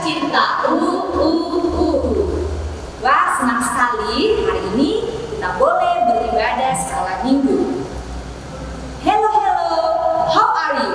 cinta. Wah, senang sekali hari ini kita boleh beribadah sekolah minggu. Hello, how are you?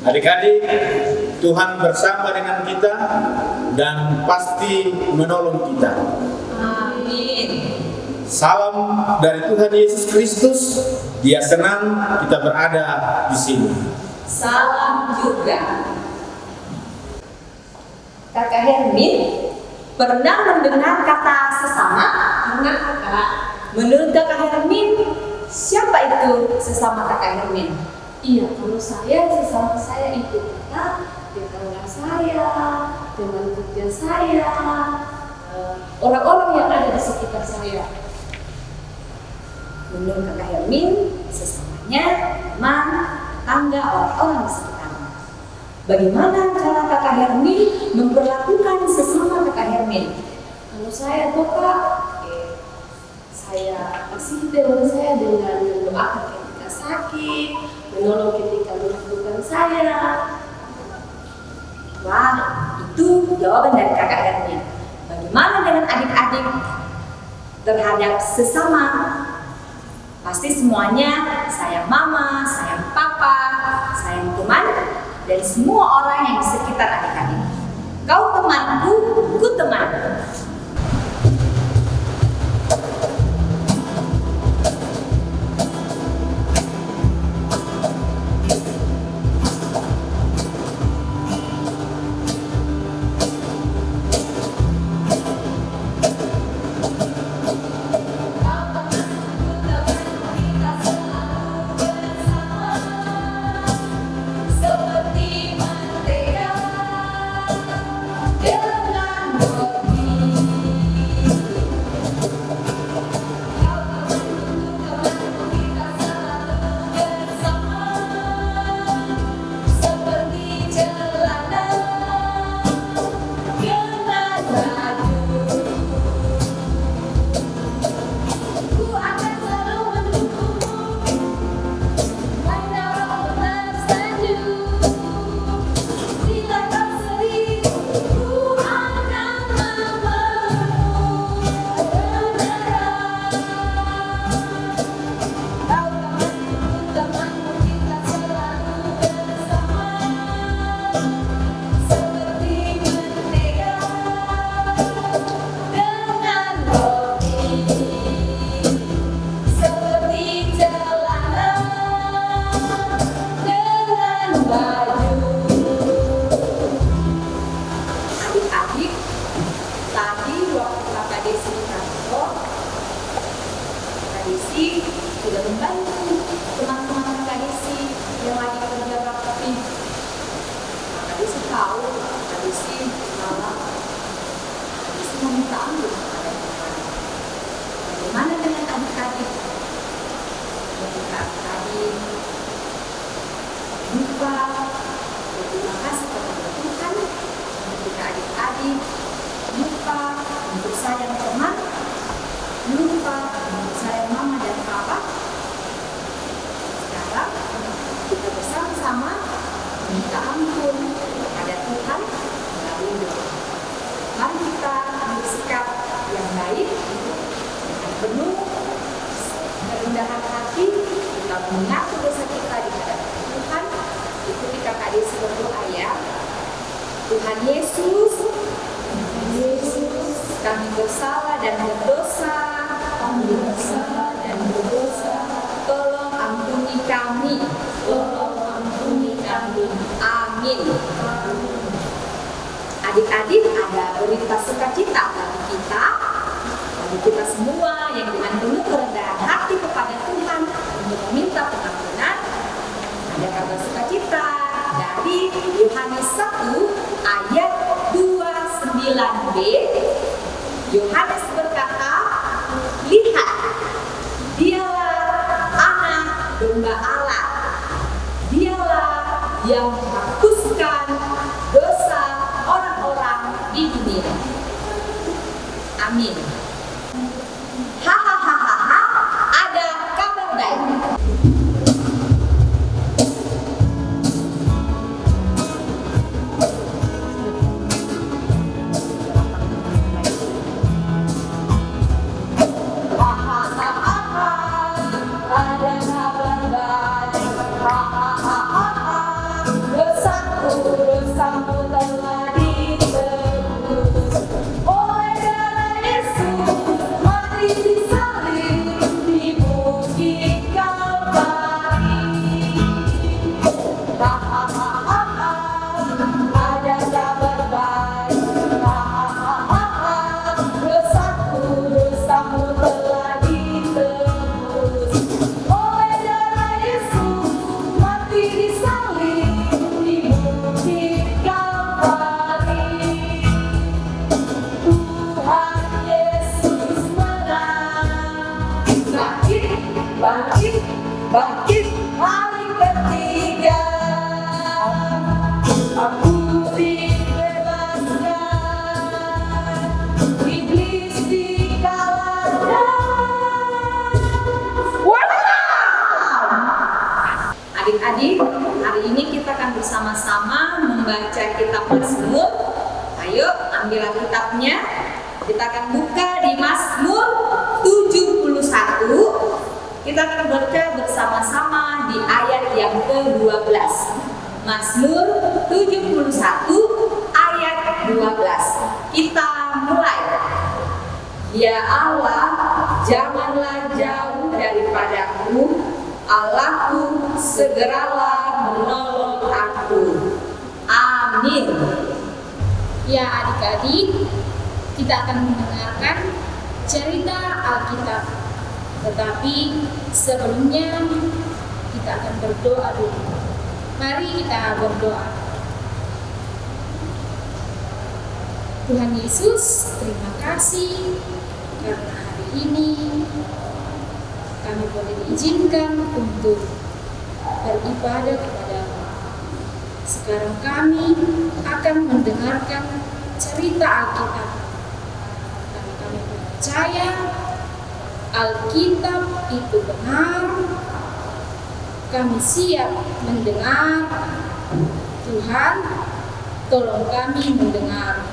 Adik-adik, Tuhan bersama dengan kita dan pasti menolong kita. Amin. Salam dari Tuhan Yesus Kristus. Dia senang kita berada di sini. Salam juga. Kakak Hermin, pernah mendengar kata sesama? Pernah, Kakak. Menurut Kakak Hermin, siapa itu sesama Kakak Hermin? Iya, kalau saya sesama saya itu tetangga saya, teman kerja saya, orang-orang yang ada di sekitar saya. Menurut Kakak Hermin, sesamanya teman, tetangga, orang-orang di sekitarnya. Bagaimana cara Kakak Hermin memperlakukan sesama Kakak Hermin? Kalau saya tuh Kak, saya kasih teman saya dengan mendoakan ketika sakit, menolong ketika membutuhkan saya. Wah, itu jawaban dari Kakak Hermin. Bagaimana dengan adik-adik terhadap sesama? Pasti semuanya sayang mama, sayang papa, sayang teman, dan semua orang yang di sekitar adik-adik. Kau temanku, ku temanmu. Bagaimana dengan adik-adik? mengaku dosa kita di hadapan Tuhan. Ikuti kakak Desi berdoa ya. Tuhan Yesus, kami bersalah dan berdosa. Tolong ampuni kami. Amin. Adik-adik, ada berita sukacita bagi kita semua yang dengan penuh kerendahan hati kepada Tuhan untuk meminta pengampunan. Ada kabar sukacita dari Yohanes 1 ayat 29b. Yohanes berkata, "Lihat, dialah anak domba Allah. Dialah yang menghapuskan dosa orang-orang di dunia." Amin. Hahaha, ada kabar baik. Bangkit hari ketiga, aku dibebaskan, iblis dikalahkan. Adik-adik, hari ini kita akan bersama-sama membaca kitab Mazmur. Ayo, ambil kitabnya. Kita akan buka di Mazmur 71. Kita akan baca bersama-sama di ayat yang ke-12. Mazmur 71 ayat 12. Kita mulai. Ya Allah, janganlah jauh daripadaku. Allahku, segeralah menolong aku. Amin. Ya adik-adik, kita akan mendengarkan cerita Alkitab. Tetapi sebelumnya kita akan berdoa dulu. Mari kita berdoa. Tuhan Yesus, terima kasih karena hari ini kami boleh diizinkan untuk beribadah kepada-Mu. Sekarang kami akan mendengarkan cerita Alkitab. Karena kami percaya Alkitab itu benar. Kami siap mendengar. Tuhan, tolong kami mendengar.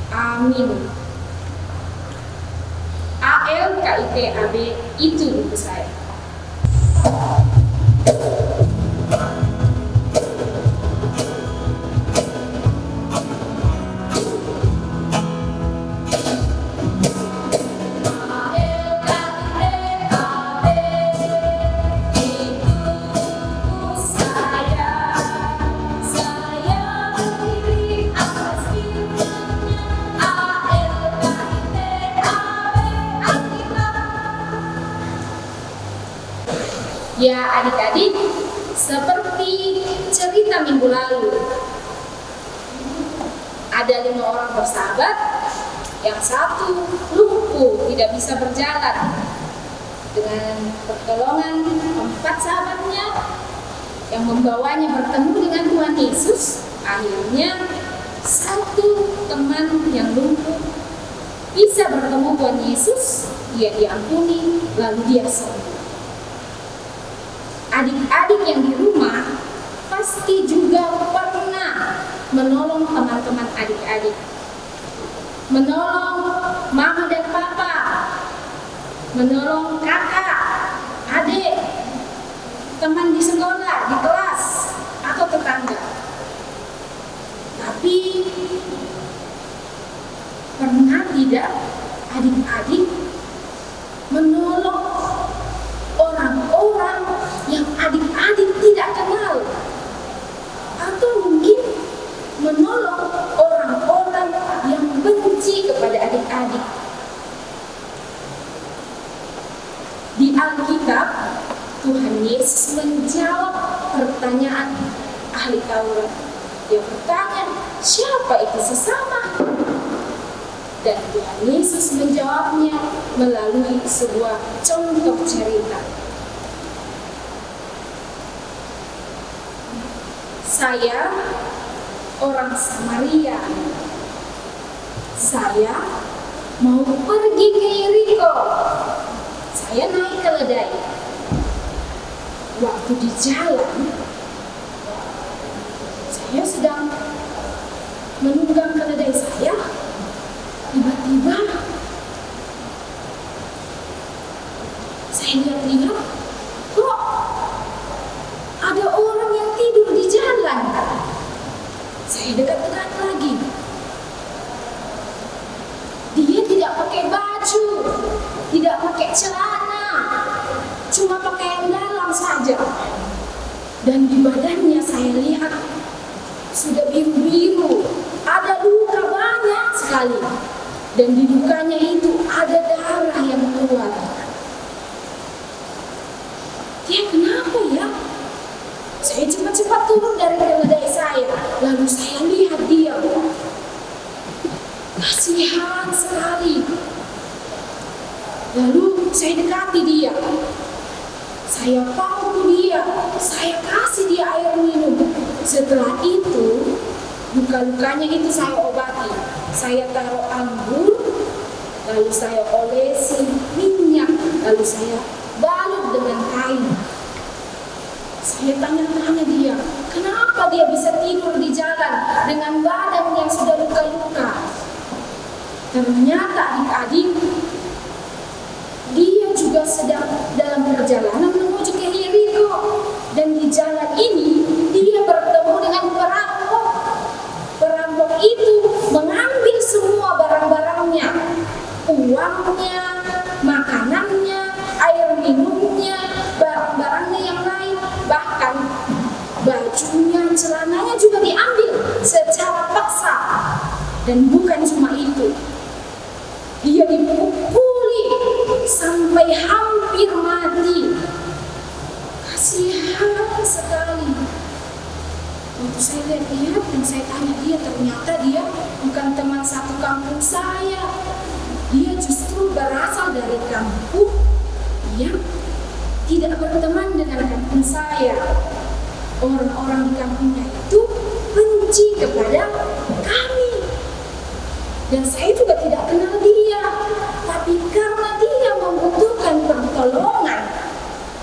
Amin. ALKITAB itu buku saya. Ya adik-adik, seperti cerita minggu lalu, ada 5 orang bersahabat, yang satu lumpuh tidak bisa berjalan. Dengan pertolongan 4 sahabatnya yang membawanya bertemu dengan Tuhan Yesus, akhirnya satu teman yang lumpuh bisa bertemu Tuhan Yesus, dia diampuni, lalu dia sembuh. Adik-adik yang di rumah pasti juga pernah menolong teman-teman adik-adik, menolong mama dan papa, menolong kakak, adik, Alkitab, Tuhan Yesus menjawab pertanyaan ahli Taurat. Dia bertanya, siapa itu sesama? Dan Tuhan Yesus menjawabnya melalui sebuah contoh cerita. Saya orang Samaria. Saya mau pergi ke Yeriko. Saya naik keledai. Waktu di jalan, saya sedang menunggang keledai saya. Tiba-tiba saya lihat-lihat, kok ada orang yang tidur di jalan. Saya dekat-dekat lagi. Dia tidak pakai baju, tidak pakai celana, cuma pakaian dalam saja. Dan di badannya saya lihat sudah biru-biru, ada luka banyak sekali. Dan di lukanya itu ada darah yang keluar. Dia kenapa ya? Saya cepat-cepat turun dari keledai saya, lalu saya lihat dia. Kasihan sekali. Lalu saya dekati dia. Saya pauku dia, saya kasih dia air minum. Setelah itu, luka-lukanya itu saya obati. Saya taruh anggur, lalu saya olesi minyak, lalu saya balut dengan kain. Saya tanya-tanya dia, kenapa dia bisa tidur di jalan dengan badan yang sudah luka-luka? Ternyata adik-adik, dia juga sedang dalam perjalanan menuju ke Yeriko. Dan di jalan ini, dia bertemu dengan perampok. Perampok itu mengambil semua barang-barangnya, uangnya, makanannya, air minumnya, barang-barangnya yang lain, bahkan bajunya, celananya juga diambil secara paksa. Dan bukan cuma itu, dia dipukuli sampai hampir mati. Kasihan sekali. Waktu saya lihat dan saya tanya dia, ternyata dia bukan teman satu kampung saya. Dia justru berasal dari kampung yang tidak berteman dengan kampung saya. Orang-orang di kampungnya itu benci kepada kami. Dan saya juga tidak kenal dia. Tapi karena dia membutuhkan pertolongan,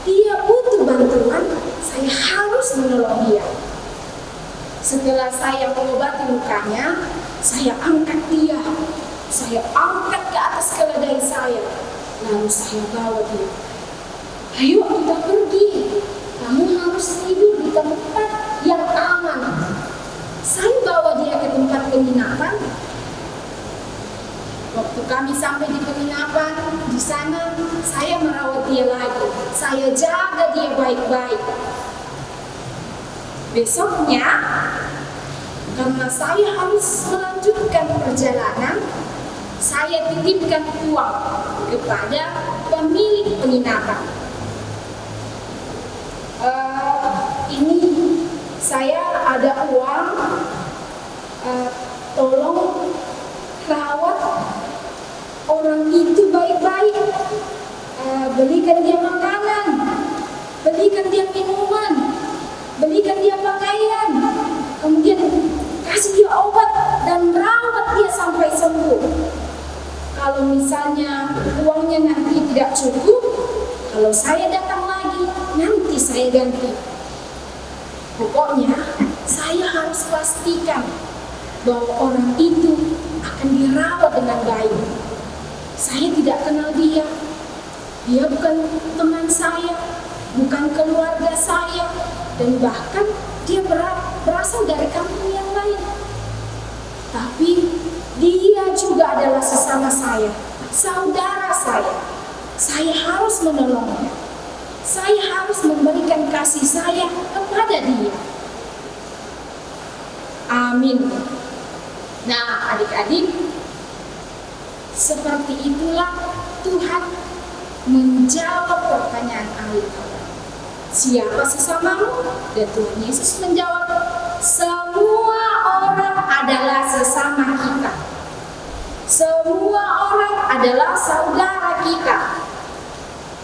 dia butuh bantuan, saya harus menolong dia. Setelah saya mengobati lukanya, saya angkat dia. Saya angkat ke atas keledai saya. Lalu saya bawa dia. Ayo kita pergi. Kamu harus tidur di tempat yang aman. Saya bawa dia ke tempat penginapan. Waktu kami sampai di penginapan, di sana saya merawat dia lagi. Saya jaga dia baik-baik. Besoknya, karena saya harus melanjutkan perjalanan, saya titipkan uang kepada pemilik penginapan. Ini saya ada uang, tolong rawat orang itu baik-baik, belikan dia makanan, belikan dia minuman, belikan dia pakaian, kemudian kasih dia obat dan rawat dia sampai sembuh. Kalau misalnya uangnya nanti tidak cukup, kalau saya datang lagi, nanti saya ganti. Pokoknya saya harus pastikan bahwa orang itu akan dirawat dengan baik. Saya tidak kenal dia. Dia bukan teman saya, bukan keluarga saya, dan bahkan dia berasal dari kampung yang lain. Tapi dia juga adalah sesama saya, saudara saya. Saya harus menolongnya. Saya harus memberikan kasih saya kepada dia. Amin. Nah, adik-adik, seperti itulah Tuhan menjawab pertanyaan ahli Taurat, siapa sesamamu? Dan Tuhan Yesus menjawab, semua orang adalah sesama kita. Semua orang adalah saudara kita.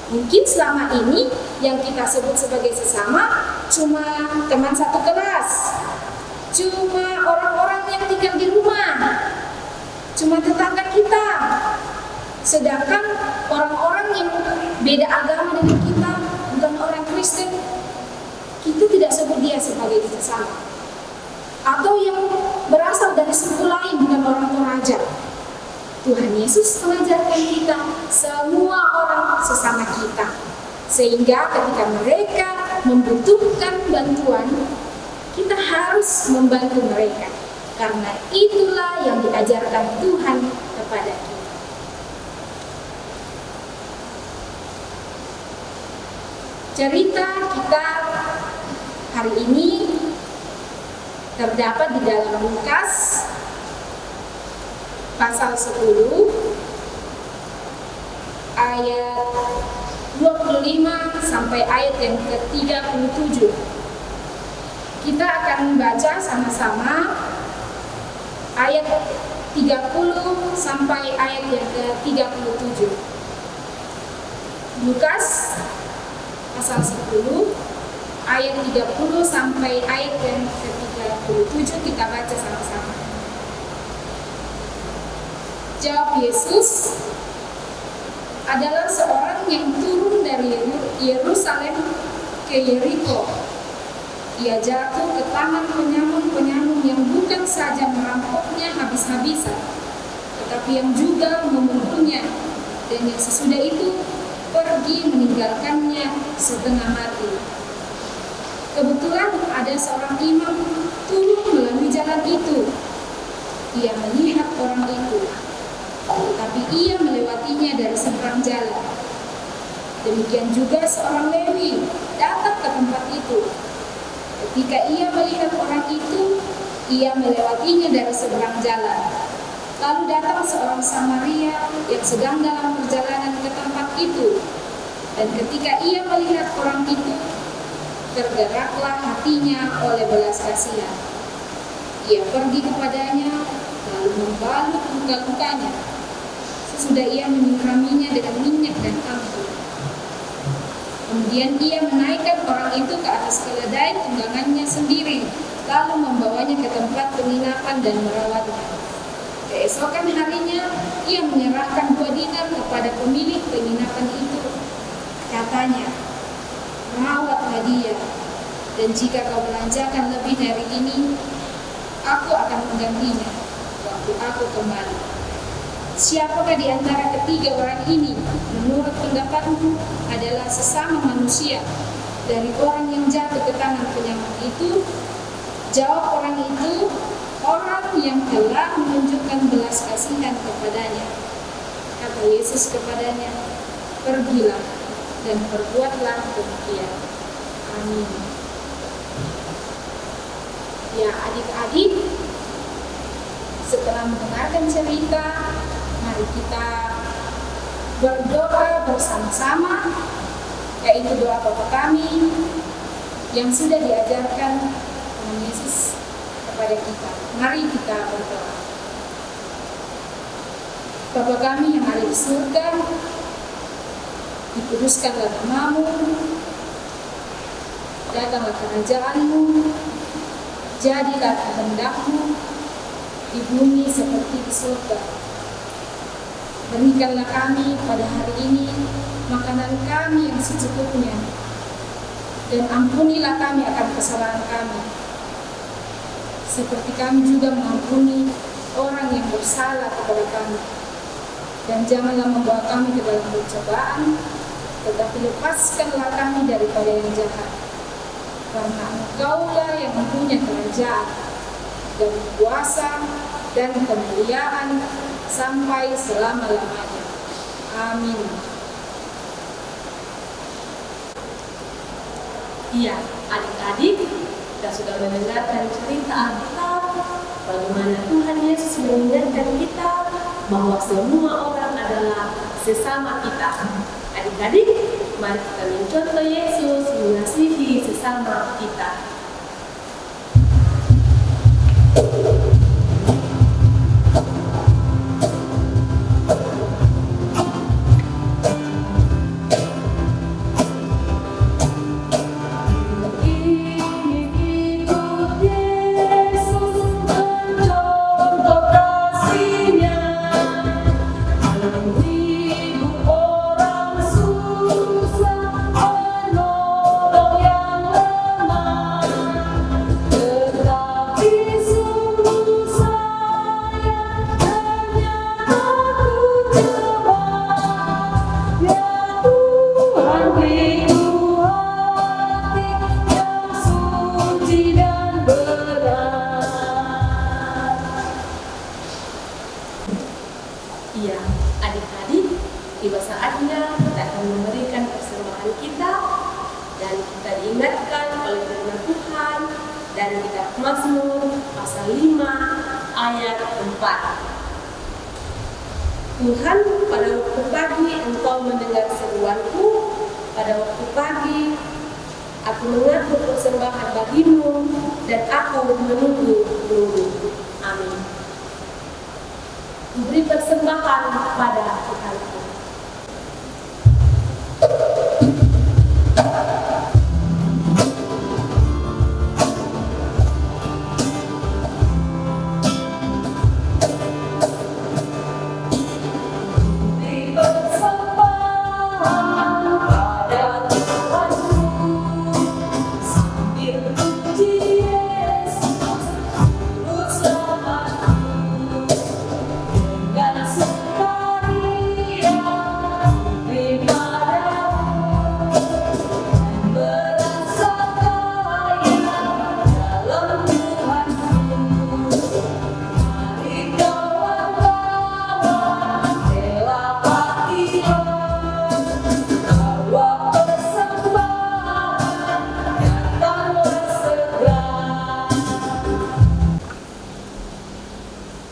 Mungkin selama ini yang kita sebut sebagai sesama cuma teman satu kelas, cuma orang-orang yang tinggal di rumah, cuma tetangga kita. Sedangkan orang-orang yang beda agama dengan kita, bukan orang Kristen, kita tidak sebut dia sebagai sesama. Atau yang berasal dari suku lain, bukan orang Toraja. Tuhan Yesus mengajarkan kita semua orang sesama kita, sehingga ketika mereka membutuhkan bantuan, kita harus membantu mereka, karena itulah yang diajarkan Tuhan kepada kita. Cerita kita hari ini terdapat di dalam Lukas pasal 10 ayat 25 sampai ayat yang ke-37. Kita akan baca sama-sama ayat 30 sampai ayat yang ke-37. Lukas pasal 10 ayat 30 sampai ayat yang ke-37 kita baca sama-sama. Jawab Yesus, adalah seorang yang turun dari Yerusalem ke Yeriko. Ia jatuh ke tangan penyamun-penyamun yang bukan saja merampoknya habis-habisan, tetapi yang juga memukulnya, dan yang sesudah itu pergi meninggalkannya setengah mati. Kebetulan ada seorang imam turun melalui jalan itu. Ia melihat orang itu, tapi ia melewatinya dari seberang jalan. Demikian juga seorang Lewi datang ke tempat itu. Ketika ia melihat orang itu, ia melewatinya dari seberang jalan. Lalu datang seorang Samaria yang sedang dalam perjalanan ke tempat itu. Dan ketika ia melihat orang itu, tergeraklah hatinya oleh belas kasihan. Ia pergi kepadanya, lalu membalut luka-lukanya. Sesudah ia menyiraminya dengan minyak dan anggur. Kemudian ia menaikkan orang itu ke atas keledai tunggangannya sendiri, lalu membawanya ke tempat penginapan dan merawatnya. Keesokan harinya, ia menyerahkan 2 dinar kepada pemilik penginapan itu. Katanya, rawatlah dia, dan jika kau belanjakan lebih dari ini, aku akan menggantinya waktu aku kembali. Siapakah di antara ketiga orang ini, menurut pendapatmu, adalah sesama manusia dari orang yang jatuh ke tangan penyamun itu? Jawab orang itu, orang yang telah menunjukkan belas kasihan kepadanya. Kata Yesus kepadanya, pergilah dan perbuatlah demikian. Amin. Ya adik-adik, setelah mendengarkan cerita, mari kita berdoa bersama-sama, yaitu doa Bapa Kami yang sudah diajarkan Tuhan Yesus kepada kita. Mari kita berdoa. Bapa Kami yang ada di surga, dikuduskanlah nama-Mu, datanglah kerajaan-Mu, jadilah kehendak-Mu di bumi seperti di surga. Berikanlah kami pada hari ini makanan kami yang secukupnya, dan ampunilah kami akan kesalahan kami, seperti kami juga mengampuni orang yang bersalah kepada kami. Dan janganlah membawa kami ke dalam pencobaan, tetapi lepaskanlah kami daripada yang jahat. Karena Engkaulah yang mempunyai kerajaan dan kuasa dan kemuliaan sampai selama-lamanya. Amin. Iya, adik-adik, kita sudah mendengarkan cerita Alkitab bagaimana Tuhan Yesus mengajarkan kita bahwa semua orang adalah sesama kita. Adik-adik, mari kita mencontoh Yesus mengasihi sesama kita. Iya, adik-adik, tiba saatnya kita akan memberikan persembahan kita dan kita diingatkan oleh firman Tuhan dari kitab Mazmur pasal 5 ayat 4. Tuhan, pada waktu pagi Engkau mendengar seruanku, pada waktu pagi aku mengatur persembahan bagimu dan aku menunggu. Amin. Beri persembahan pada Tuhanku.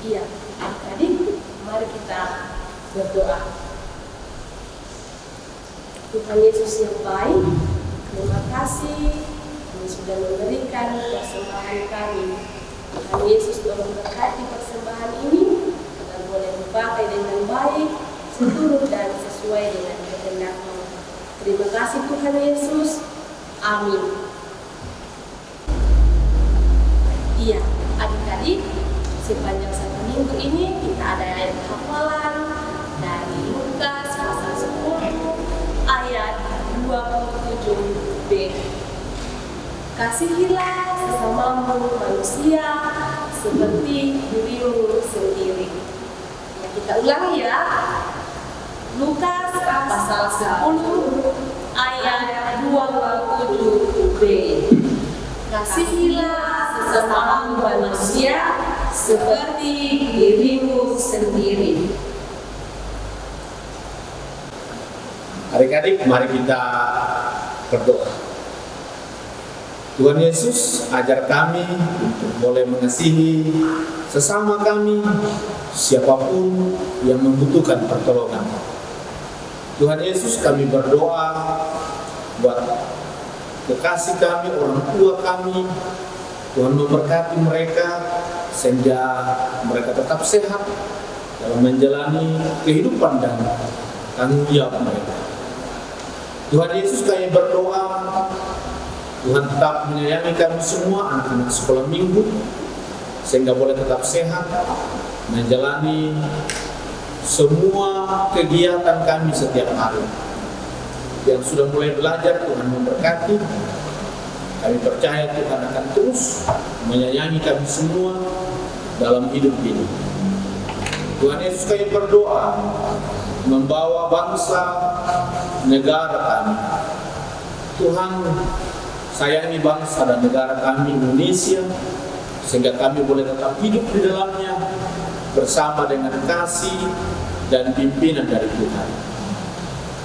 Iya, adik-adik, mari kita berdoa. Tuhan Yesus yang baik, terima kasih Kami sudah memberikan persembahan kami. Tuhan Yesus memberkati persembahan ini agar boleh dipakai dengan baik, seturut dan sesuai dengan kehendak-Mu. Terima kasih Tuhan Yesus. Amin. Iya, adik-adik, sepanjang satu minggu ini kita ada ayat hafalan dari Lukas pasal 10 ayat 27b. Kasihilah sesamamu manusia seperti dirimu sendiri. Ya, kita ulangi ya. Lukas pasal 10 ayat 27b. Kasihilah sesamamu manusia seperti dirimu sendiri. Adik-adik, mari kita berdoa. Tuhan Yesus, ajar kami untuk boleh mengasihi sesama kami, siapapun yang membutuhkan pertolongan. Tuhan Yesus, kami berdoa buat kekasih kami, orang tua kami. Tuhan memberkati mereka sehingga mereka tetap sehat dalam menjalani kehidupan dan tanggung jawab mereka. Tuhan Yesus, kami berdoa Tuhan tetap menyayangi kami semua anak-anak sekolah minggu sehingga boleh tetap sehat menjalani semua kegiatan kami setiap hari. Yang sudah mulai belajar, Tuhan memberkati. Kami percaya Tuhan akan terus menyayangi kami semua dalam hidup ini. Tuhan Yesus, kami berdoa membawa bangsa negara kami. Tuhan sayangi bangsa dan negara kami Indonesia sehingga kami boleh tetap hidup di dalamnya bersama dengan kasih dan pimpinan dari Tuhan.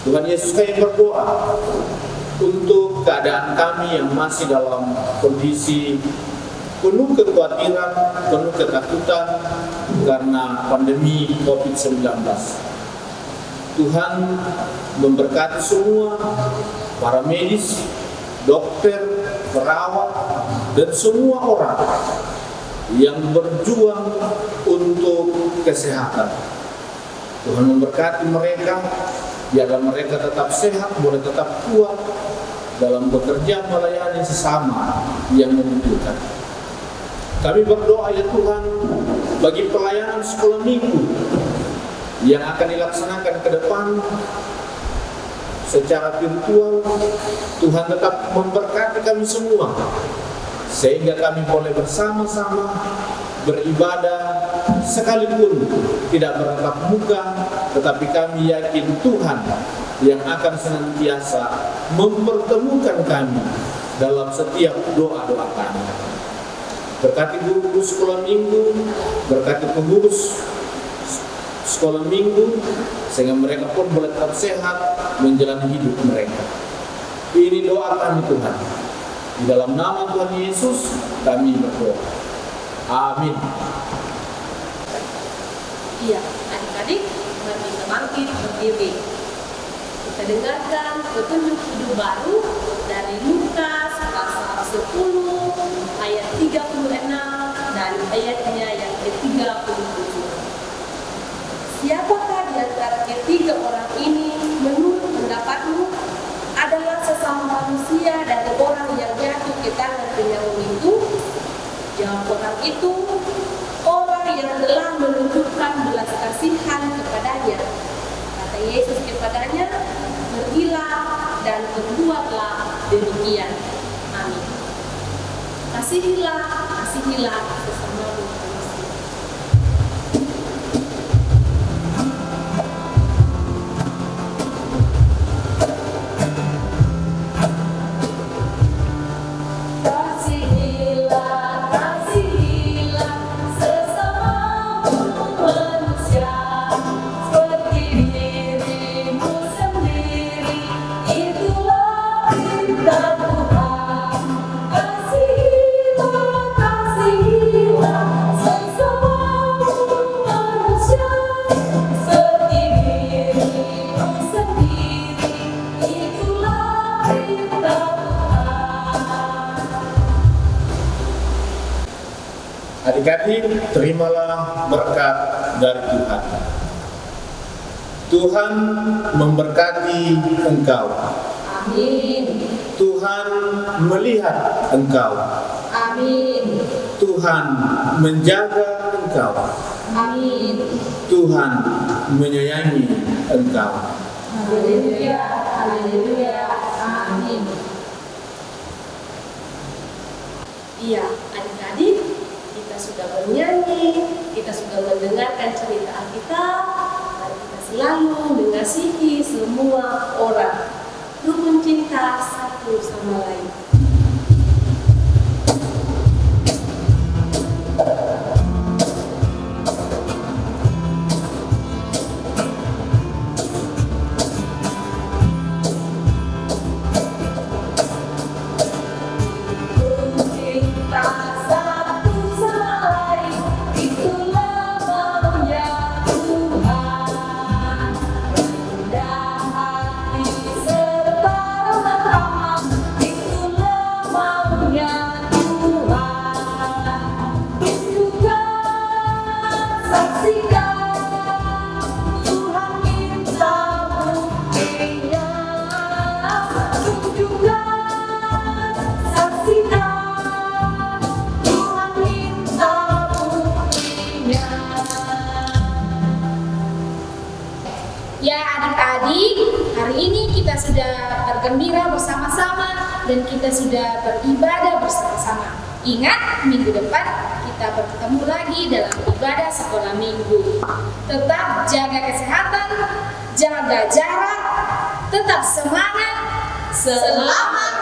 Tuhan Yesus, kami berdoa untuk keadaan kami yang masih dalam kondisi penuh kekhawatiran, penuh ketakutan karena pandemi COVID-19. Tuhan memberkati semua para medis, dokter, perawat, dan semua orang yang berjuang untuk kesehatan. Tuhan memberkati mereka, biarlah mereka tetap sehat, boleh tetap kuat dalam bekerja melayani sesama yang membutuhkan. Kami berdoa ya Tuhan bagi pelayanan sekolah minggu yang akan dilaksanakan ke depan secara virtual. Tuhan tetap memberkati kami semua sehingga kami boleh bersama-sama beribadah sekalipun tidak bertatap muka, tetapi kami yakin Tuhan yang akan senantiasa mempertemukan kami dalam setiap doa-doa kami. Berkati guru-guru sekolah minggu, berkati pengurus sekolah minggu, sehingga mereka pun boleh tetap sehat menjalani hidup mereka. Ini doa kami Tuhan. Di dalam nama Tuhan Yesus kami berdoa. Amin. Iya, adik-adik, mari kita bangkit berdiri. Kita dengarkan petunjuk hidup baru dari Lukas pasal 10 ayat 36 dan ayatnya yang ke-37. Siapakah di antara ketiga orang ini menurut pendapatmu adalah sesama manusia dari orang yang jatuh ke tangan penyamun itu? Jawab orang itu, orang yang telah menunjukkan belas kasihan kepadanya. Kata Yesus kepadanya, pergilah dan berbuatlah demikian. Amin. Kasihilah sesamamu manusia. Adik-adik, terimalah berkat dari Tuhan. Tuhan memberkati engkau. Amin. Tuhan melihat engkau. Amin. Tuhan menjaga engkau. Amin. Tuhan menyayangi engkau. Haleluya. Haleluya. Amin. Iya, adik-adik, kita sudah bernyanyi, kita sudah mendengarkan cerita Alkitab, dan kita selalu mengasihi semua orang. Rukun cinta satu sama lain. Ya adik-adik, hari ini kita sudah bergembira bersama-sama dan kita sudah beribadah bersama-sama. Ingat, minggu depan kita bertemu lagi dalam ibadah sekolah minggu. Tetap jaga kesehatan, jaga jarak, tetap semangat. Selamat